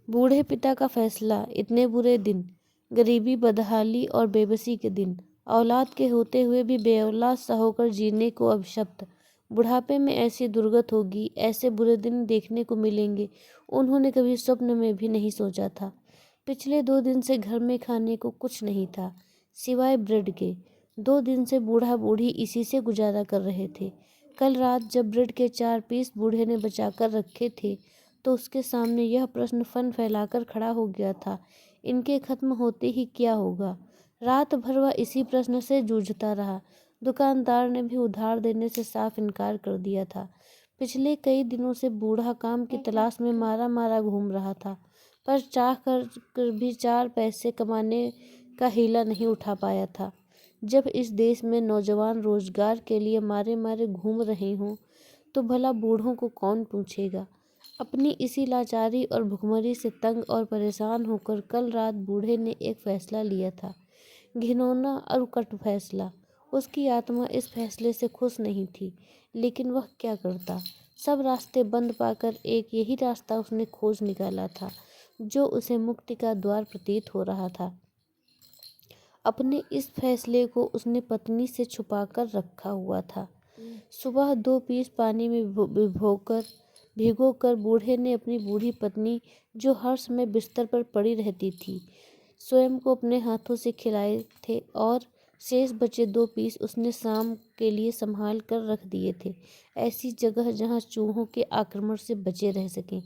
बूढ़े पिता का फैसला, इतने बुरे दिन, गरीबी, बदहाली और बेबसी के दिन, औलाद के होते हुए भी बेऔलाद सा होकर जीने को अभिशप्त। बुढ़ापे में ऐसी दुर्गत होगी, ऐसे बुरे दिन देखने को मिलेंगे, उन्होंने कभी स्वप्न में भी नहीं सोचा था। पिछले 2 दिन से घर में खाने को कुछ नहीं था सिवाय ब्रेड के। 2 दिन से बूढ़ा बूढ़ी इसी से गुजारा कर रहे थे। कल रात जब ब्रेड के 4 पीस बूढ़े ने बचाकर रखे थे तो उसके सामने यह प्रश्न फन फैलाकर खड़ा हो गया था, इनके खत्म होते ही क्या होगा। रात भर वह इसी प्रश्न से जूझता रहा। दुकानदार ने भी उधार देने से साफ इनकार कर दिया था। पिछले कई दिनों से बूढ़ा काम की तलाश में मारा मारा घूम रहा था, पर चाह कर भी 4 पैसे कमाने का हीला नहीं उठा पाया था। जब इस देश में नौजवान रोजगार के लिए मारे मारे घूम रहे हों तो भला बूढ़ों को कौन पूछेगा। अपनी इसी लाचारी और भुखमरी से तंग और परेशान होकर कल रात बूढ़े ने एक फैसला लिया था, घिनौना और कट फैसला। उसकी आत्मा इस फैसले से खुश नहीं थी, लेकिन वह क्या करता। सब रास्ते बंद पाकर एक यही रास्ता उसने खोज निकाला था, जो उसे मुक्ति का द्वार प्रतीत हो रहा था। अपने इस फैसले को उसने पत्नी से छुपाकर रखा हुआ था। सुबह 2 पीस पानी में भिगोकर बूढ़े ने अपनी बूढ़ी पत्नी, जो हर समय बिस्तर पर पड़ी रहती थी, स्वयं को अपने हाथों से खिलाए थे और शेष बचे 2 पीस उसने शाम के लिए संभाल कर रख दिए थे, ऐसी जगह जहां चूहों के आक्रमण से बचे रह सकें।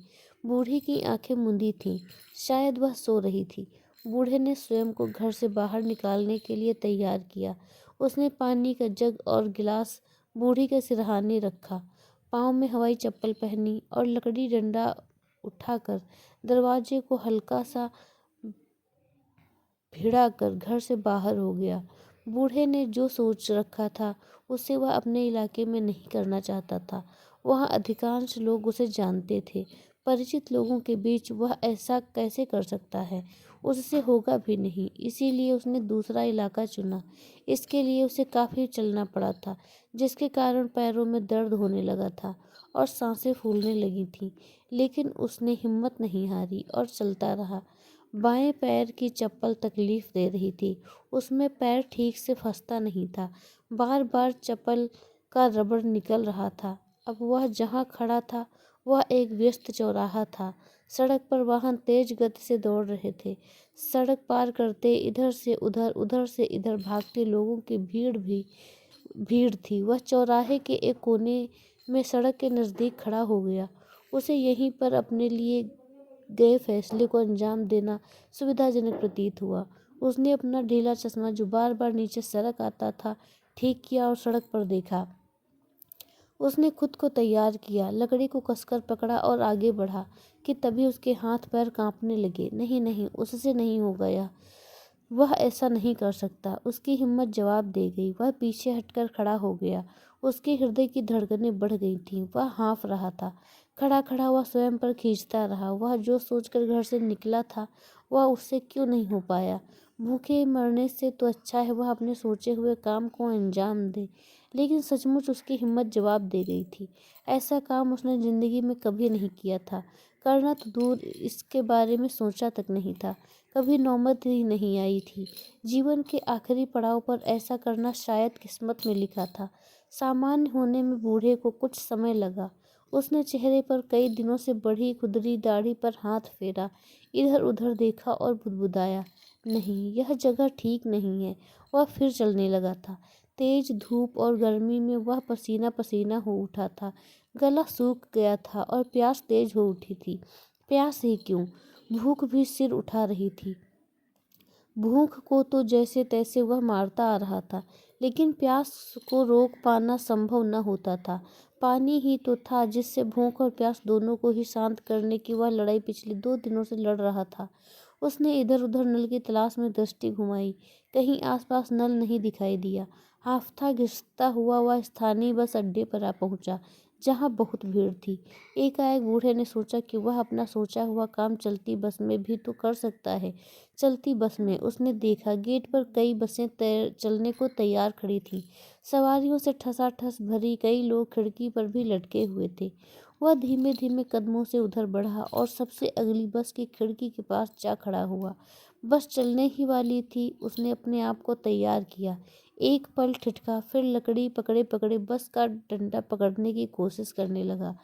बूढ़ी की आंखें मूंदी थीं, शायद वह सो रही थी। बूढ़े ने स्वयं को घर से बाहर निकालने के लिए तैयार किया। उसने पानी का जग और गिलास बूढ़ी के सिरहाने रखा, पाँव में हवाई चप्पल पहनी और लकड़ी डंडा उठाकर दरवाजे को हल्का सा भिड़ाकर घर से बाहर हो गया। बूढ़े ने जो सोच रखा था उसे वह अपने इलाके में नहीं करना चाहता था। वहाँ अधिकांश लोग उसे जानते थे। परिचित लोगों के बीच वह ऐसा कैसे कर सकता है, उससे होगा भी नहीं। इसीलिए उसने दूसरा इलाका चुना। इसके लिए उसे काफ़ी चलना पड़ा था, जिसके कारण पैरों में दर्द होने लगा था और सांसें फूलने लगी थीं। लेकिन उसने हिम्मत नहीं हारी और चलता रहा। बाएं पैर की चप्पल तकलीफ दे रही थी, उसमें पैर ठीक से फंसता नहीं था, बार बार चप्पल का रबड़ निकल रहा था। अब वह जहाँ खड़ा था वह एक व्यस्त चौराहा था। सड़क पर वाहन तेज गति से दौड़ रहे थे। सड़क पार करते इधर से उधर, उधर से इधर भागते लोगों की भीड़ थी। वह चौराहे के एक कोने में सड़क के नज़दीक खड़ा हो गया। उसे यहीं पर अपने लिए गए फैसले को अंजाम देना सुविधाजनक प्रतीत हुआ। उसने अपना ढीला चश्मा, जो बार बार नीचे सरक आता था, ठीक किया और सड़क पर देखा। उसने खुद को तैयार किया, लकड़ी को कसकर पकड़ा और आगे बढ़ा कि तभी उसके हाथ पैर कांपने लगे। नहीं नहीं, उससे नहीं होगा यह, वह ऐसा नहीं कर सकता। उसकी हिम्मत जवाब दे गई। वह पीछे हटकर खड़ा हो गया। उसके हृदय की धड़कनें बढ़ गई थीं। वह हाँफ रहा था। खड़ा खड़ा वह स्वयं पर खींचता रहा। वह जो सोचकर घर से निकला था वह उससे क्यों नहीं हो पाया। भूखे मरने से तो अच्छा है वह अपने सोचे हुए काम को अंजाम दे। लेकिन सचमुच उसकी हिम्मत जवाब दे गई थी। ऐसा काम उसने जिंदगी में कभी नहीं किया था। करना तो दूर, इसके बारे में सोचा तक नहीं था। कभी नौबत ही नहीं आई थी। जीवन के आखिरी पड़ाव पर ऐसा करना शायद किस्मत में लिखा था। सामान्य होने में बूढ़े को कुछ समय लगा। उसने चेहरे पर कई दिनों से बढ़ी खुदरी दाढ़ी पर हाथ फेरा, इधर उधर देखा और बुदबुदाया, नहीं, यह जगह ठीक नहीं है। वह फिर चलने लगा था। तेज धूप और गर्मी में वह पसीना पसीना हो उठा था। गला सूख गया था और प्यास तेज हो उठी थी। प्यास ही क्यों, भूख भी सिर उठा रही थी। भूख को तो जैसे तैसे वह मारता आ रहा था, लेकिन प्यास को रोक पाना संभव न होता था। पानी ही तो था जिससे भूख और प्यास दोनों को ही शांत करने की वह लड़ाई पिछले 2 दिनों से लड़ रहा था। उसने इधर उधर नल की तलाश में दृष्टि घुमाई। कहीं आसपास नल नहीं दिखाई दिया। हांफता घिसता हुआ वह स्थानीय बस अड्डे पर आ पहुंचा, जहाँ बहुत भीड़ थी। एकाएक बूढ़े ने सोचा कि वह अपना सोचा हुआ काम चलती बस में भी तो कर सकता है। चलती बस में उसने देखा, गेट पर कई बसें चलने को तैयार खड़ी थीं। सवारियों से ठसाठस भरी, कई लोग खिड़की पर भी लटके हुए थे। वह धीमे धीमे कदमों से उधर बढ़ा और सबसे अगली बस की खिड़की के पास जा खड़ा हुआ। बस चलने ही वाली थी। उसने अपने आप को तैयार किया। एक पल ठिठका, फिर लकड़ी पकड़े पकड़े बस का डंडा पकड़ने की कोशिश करने लगा।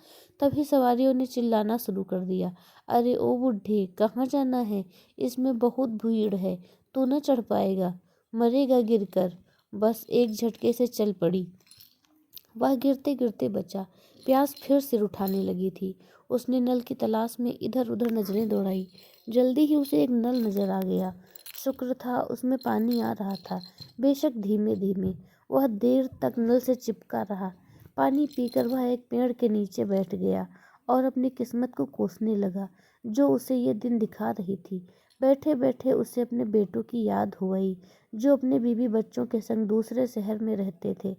तभी सवारियों ने चिल्लाना शुरू कर दिया, अरे ओ बुड्ढे, कहाँ जाना है? इसमें बहुत भीड़ है, तू न चढ़ पाएगा, मरेगा गिरकर। बस एक झटके से चल पड़ी। वह गिरते गिरते बचा। प्यास फिर सिर उठाने लगी थी। उसने नल की तलाश में इधर उधर नजरें दौड़ाई। जल्दी ही उसे एक नल नजर आ गया। शुक्र था उसमें पानी आ रहा था, बेशक धीमे धीमे। वह देर तक नल से चिपका रहा। पानी पीकर वह एक पेड़ के नीचे बैठ गया और अपनी किस्मत को कोसने लगा, जो उसे ये दिन दिखा रही थी। बैठे बैठे उसे अपने बेटों की याद हो आई, जो अपने बीवी बच्चों के संग दूसरे शहर में रहते थे,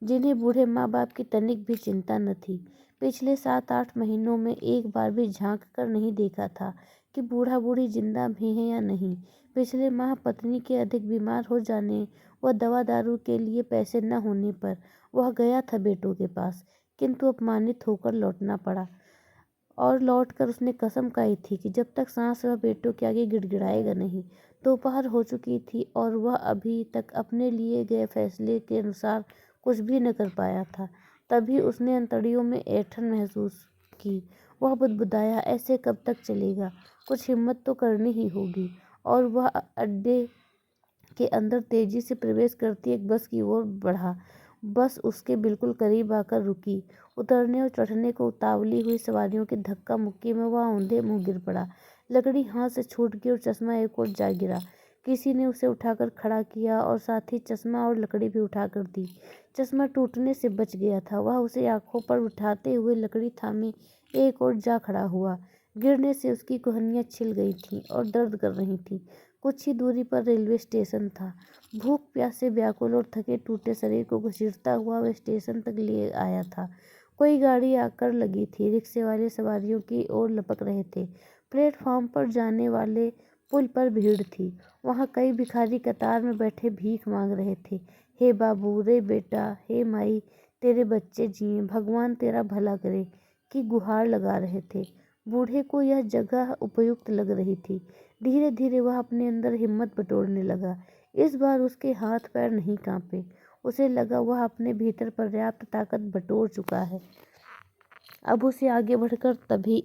जिन्हें बूढ़े माँ बाप की तनिक भी चिंता न थी। पिछले 7-8 महीनों में एक बार भी झांक कर नहीं देखा था कि बूढ़ा बूढ़ी जिंदा भी हैं या नहीं। पिछले माह पत्नी के अधिक बीमार हो जाने व दवा दारू के लिए पैसे न होने पर वह गया था बेटों के पास, किंतु अपमानित होकर लौटना पड़ा। और लौटकर उसने कसम खाई थी कि जब तक सांस वह बेटों के आगे गिड़गिड़ाएगा नहीं। दोपहर हो चुकी थी और वह अभी तक अपने लिए गए फैसले के अनुसार कुछ भी न कर पाया था। तभी उसने अंतड़ियों में ऐंठन महसूस की। वह बुदबुदाया, ऐसे कब तक चलेगा? कुछ हिम्मत तो करनी ही होगी। और वह अड्डे के अंदर तेजी से प्रवेश करती एक बस की ओर बढ़ा। बस उसके बिल्कुल करीब आकर रुकी। उतरने और चढ़ने को उतावली हुई सवारियों की धक्का मुक्की में वह औंधे मुंह गिर पड़ा। लकड़ी हाथ से छूट गई और चश्मा एक ओर जा गिरा। किसी ने उसे उठाकर खड़ा किया और साथ ही चश्मा और लकड़ी भी उठाकर दी। चश्मा टूटने से बच गया था। वह उसे आंखों पर उठाते हुए लकड़ी थामे एक ओर जा खड़ा हुआ। गिरने से उसकी कोहनियाँ छिल गई थीं और दर्द कर रही थीं। कुछ ही दूरी पर रेलवे स्टेशन था। भूख प्यास से व्याकुल और थके टूटे शरीर को घसीटता हुआ वह स्टेशन तक ले आया था। कोई गाड़ी आकर लगी थी। रिक्शे वाले सवारियों की ओर लपक रहे थे। प्लेटफॉर्म पर जाने वाले पुल पर भीड़ थी। वहाँ कई भिखारी कतार में बैठे भीख मांग रहे थे। हे बाबू, रे बेटा, हे माई, तेरे बच्चे जिए, भगवान तेरा भला करे की गुहार लगा रहे थे। बूढ़े को यह जगह उपयुक्त लग रही थी। धीरे धीरे वह अपने अंदर हिम्मत बटोरने लगा। इस बार उसके हाथ पैर नहीं कांपे। उसे लगा वह अपने भीतर पर्याप्त ताकत बटोर चुका है। अब उसे आगे बढ़कर तभी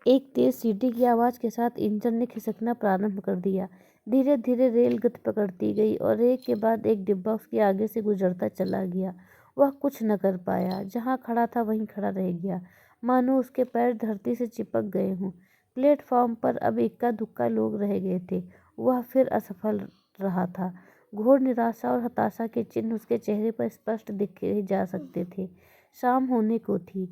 एक तेज सीटी की आवाज़ के साथ इंजन ने खिसकना प्रारंभ कर दिया। धीरे धीरे रेल गति पकड़ती गई और एक के बाद एक डिब्बा उसके आगे से गुजरता चला गया। वह कुछ न कर पाया। जहाँ खड़ा था वहीं खड़ा रह गया, मानो उसके पैर धरती से चिपक गए हों। प्लेटफॉर्म पर अब इक्का दुक्का लोग रह गए थे। वह फिर असफल रहा था। घोर निराशा और हताशा के चिन्ह उसके चेहरे पर स्पष्ट दिखे जा सकते थे। शाम होने को थी।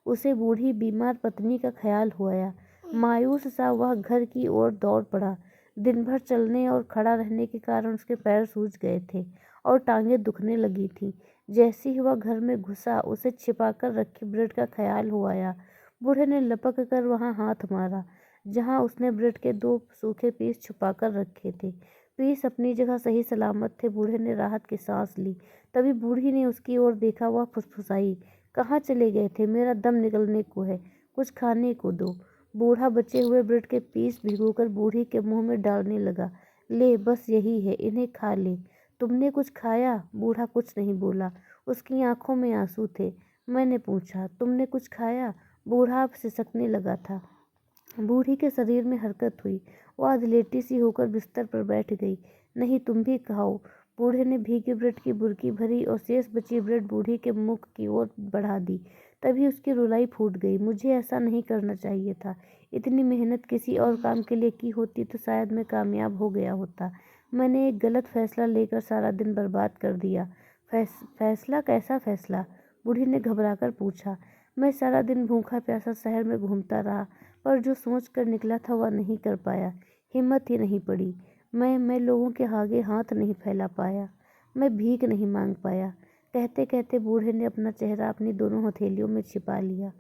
उसे बूढ़ी बीमार पत्नी का ख्याल हो आया। मायूस सा वह घर की ओर दौड़ पड़ा। दिन भर चलने और खड़ा रहने के कारण उसके पैर सूज गए थे और टांगें दुखने लगी थीं। जैसे ही वह घर में घुसा, उसे छिपाकर रखी ब्रेड का ख्याल हो आया। बूढ़े ने लपक कर वहाँ हाथ मारा जहाँ उसने ब्रेड के 2 सूखे पीस छुपाकर रखे थे। पीस अपनी जगह सही सलामत थे। बूढ़े ने राहत की सांस ली। तभी बूढ़ी ने उसकी ओर देखा। वह फुसफुसाई, कहाँ चले गए थे? मेरा दम निकलने को है, कुछ खाने को दो। बूढ़ा बचे हुए ब्रेड के पीस भिगोकर बूढ़ी के मुंह में डालने लगा। ले, बस यही है, इन्हें खा ले। तुमने कुछ खाया? बूढ़ा कुछ नहीं बोला। उसकी आंखों में आंसू थे। मैंने पूछा, तुमने कुछ खाया? बूढ़ा अब सिसकने लगा था। बूढ़ी के शरीर में हरकत हुई। वह अधलेटी सी होकर बिस्तर पर बैठ गई। नहीं, तुम भी खाओ। बूढ़े ने भीगे ब्रेड की बुर्की भरी और शेष बची ब्रेड बूढ़ी के मुख की ओर बढ़ा दी। तभी उसकी रुलाई फूट गई। मुझे ऐसा नहीं करना चाहिए था। इतनी मेहनत किसी और काम के लिए की होती तो शायद मैं कामयाब हो गया होता। मैंने एक गलत फैसला लेकर सारा दिन बर्बाद कर दिया। फैसला? कैसा फैसला? बूढ़ी ने घबराकर पूछा। मैं सारा दिन भूखा प्यासा शहर में घूमता रहा, पर जो सोच कर निकला था वह नहीं कर पाया। हिम्मत ही नहीं पड़ी। मैं लोगों के आगे हाथ नहीं फैला पाया। मैं भीख नहीं मांग पाया। कहते कहते बूढ़े ने अपना चेहरा अपनी दोनों हथेलियों में छिपा लिया।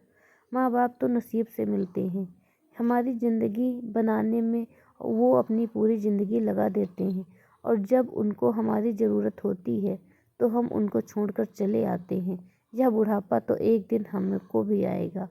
माँ बाप तो नसीब से मिलते हैं। हमारी ज़िंदगी बनाने में वो अपनी पूरी ज़िंदगी लगा देते हैं और जब उनको हमारी ज़रूरत होती है तो हम उनको छोड़कर चले आते हैं। यह बुढ़ापा तो एक दिन हमको भी आएगा।